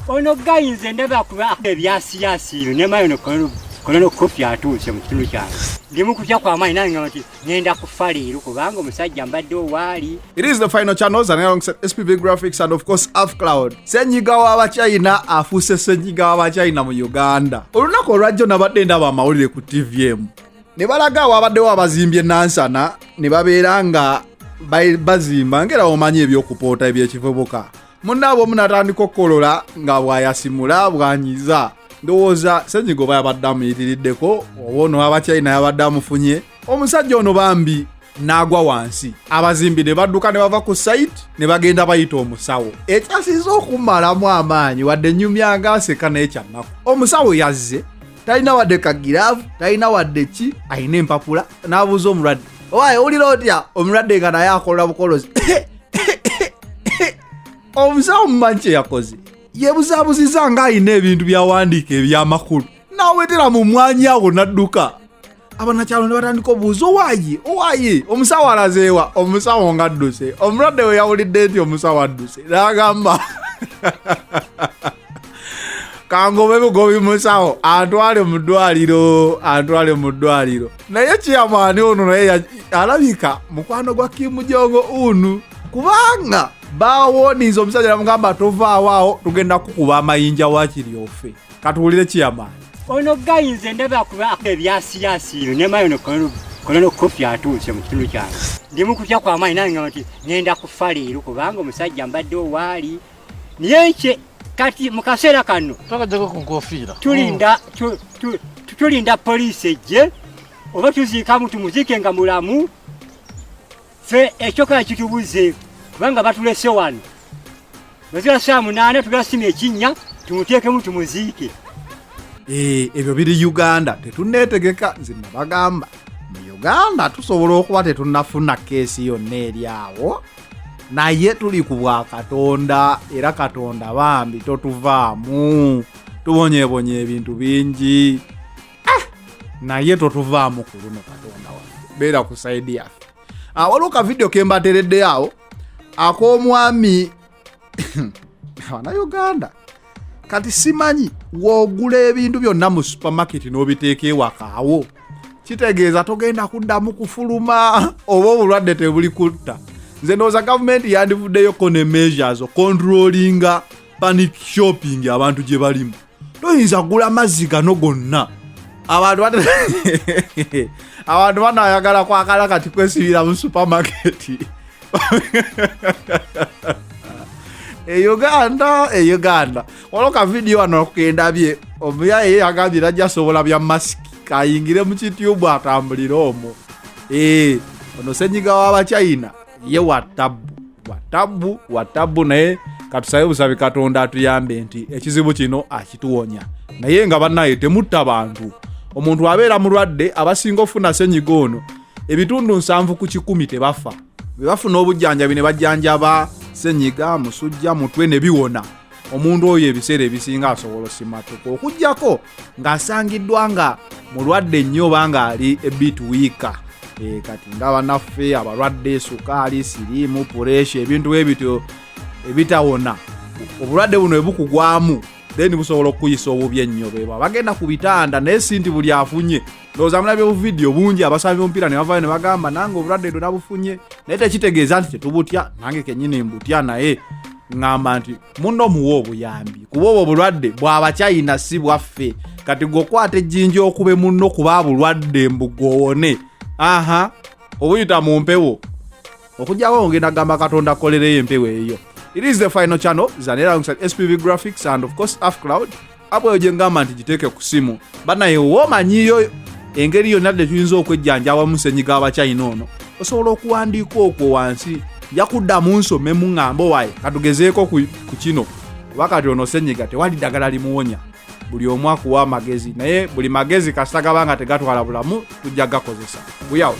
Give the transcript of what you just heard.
ono gayinze ndaba kuba ebyasiyasiiro ne mayono Korona kofi atuuse mu kitundu kyange. Ndimu kutya kwa mayi nange nti ngenda kufa leero kubanga omusajja mbadde owaali. It is the final channels and alongside SPV graphics and of course Cloud. Senyiga Wabachayina afuuse Senyiga Wabachayina mu Uganda. Olunaku olwajjo nabadde ndaba amawulire ku TVM. Ne balaga wabaddewo abazimbye nansana ne babeera nga bazimba ngera omanyi ebyokupoota ebyekivubuka. Munnaabo munatandika okukolola nga bwayasimula bwanyiza. Ndowooza Senyiga oba yabadde amuyitiriddeko oba ono Wabachayina yabadde amufunye. Omusajja ono bambi n'agwa wansi. Abazimbi ne badduka ne bava ku site ne bagenda bayita omusawo. Ekyasiza okumalamu amaanyi wadde nnyumya nga aseka n'ekyannaku. Omusawo yazze talina wadde kagiravu, talina wadde ki, ayina empapula n'abuuza omulwadde. Owaaye owulira otya? Omulwadde nga naye akola bukolozi. Omusawo mumanyi kye yakoze? Yebuzabuziza nga ayina ebintu byawandiika ebyamakulu. N'awetera mu mwanya awo n'adduka. Abanakyalo ne batandika obuuza owaaye omusawo alazeewa? Omusawo nga adduse. Omulwadde we yawulidde nti omusawo adduse n'agamba kangobe bugobi musawo atwale mu ddwaliro. Naye kiyamaani ono naye alabika mukwano gwa Kimujongo unu kubanga baawoniza omusajja namugamba tovaawo tugenda kukuba amayinja wakiri ofe. Katuwulire kiyamaani. Ono gayinze ndaba kuba ebyasiyasiiro ne mayono Korona kofi atuuse mu kitundu kyange. Ndimu kutya kwa mayi nange nti ngenda kufa leero kubanga omusajja mbadde owaali. Niye kati mu kaseera kano twakajjako ku nkofiira tulinda poliisi ejje oba tuziika muntu muzike nga mulamu fe ekyokola kitubuze kubanga batulese wano bazira saa 8 tugasimya ekinnya tumuteekemu tumuziike. Ebyo biri Uganda tetunneetegeka nze nabagamba mu Uganda tusobola okuba tetunnafuna keesi yonna eri awo naye tuli ku bwa Katonda era Katonda bambi totuvaamu tubonyebonye ebintu bingi naye totuvaamu ku luno Katonda wange beera ku saidi yaffe. Waliwo ka video ke mbateredde awo ak'omwami wana Uganda kati simanyi wogula ebintu byonna mu supermarket n'obiteeka ewakaawo kitegeeza togenda kuddamu kufuluma oba obulwadde tebuli kutta. Nze ndowooza gavumenti yandivuddeyoko ne measures controllinga panic shopping abantu gye balimu. Toyinza kugula mazzi gano gonna abantu banayagala kwagala kati kwesibira mu supermarket. Uganda waliwo ka video wano okendabye omuyaye yagambye najja asobola bya masiki kayingire mu kitube atambulire omwo. Ono Senyiga Wabachayina ye watabu naye katusabe busabe Katonda atuyambe nti ekizibu kino akituwonya. Naye nga bannaye temutta bantu. Omuntu abeera mulwadde abasinga ofuna Senyiga ono ebitundu 7 ku 10 tebafa. Bebafuna obujjanjabi ne bajjanjaba Senyiga musujja mutwe ne biwona. Omuntu oyo ebiseera ebisinga asobola osimatuka okujjako ng'asangiddwa nga mulwadde nnyo banga ali ebit wiika. Kati nga banaffe abalwadde sukaali sirimu puresha ebintu ebityo ebitawona obulwadde buno ebukugwamu then busobola okuyisa obubi ennyo beba bagenda ku bitanda naye sinti buli afunye. Ndowooza mulabye bu video bungi abasabi omupiira ne bavaayo ne bagamba nange obulwadde ndo nabufunye naye tekitegeeza nti tetubutya nange kennyini mbutya naye ngamba nti muno muwe obuyambi kuba obwo obulwadde bw'Abachayina si bwaffe. Kati gwokwata ejjinja okube muno kuba bulwadde mbugowone obuyita mu mpewo okujjawo ngenda gamba Katonda akolereyo empewo eyo. It is the final channel zanera alongside SPV graphics and of course Cloud. Apo je ngamba nti giteeke ku simu banaye womanyiyo engeri yonna tuyinza okwejjanjaba mu Senyiga Wabachayina ono osobola okuwandiika okwo wansi yakudda mu nsome mu ngambo waye katugezeeko ku kino wakati ono Senyiga tewali ddagala limuwonya. Buli omu akuwa amagezi naye buli magezi kasita gabanga tegatwala bulamu tujja gakozesa. Buyawo.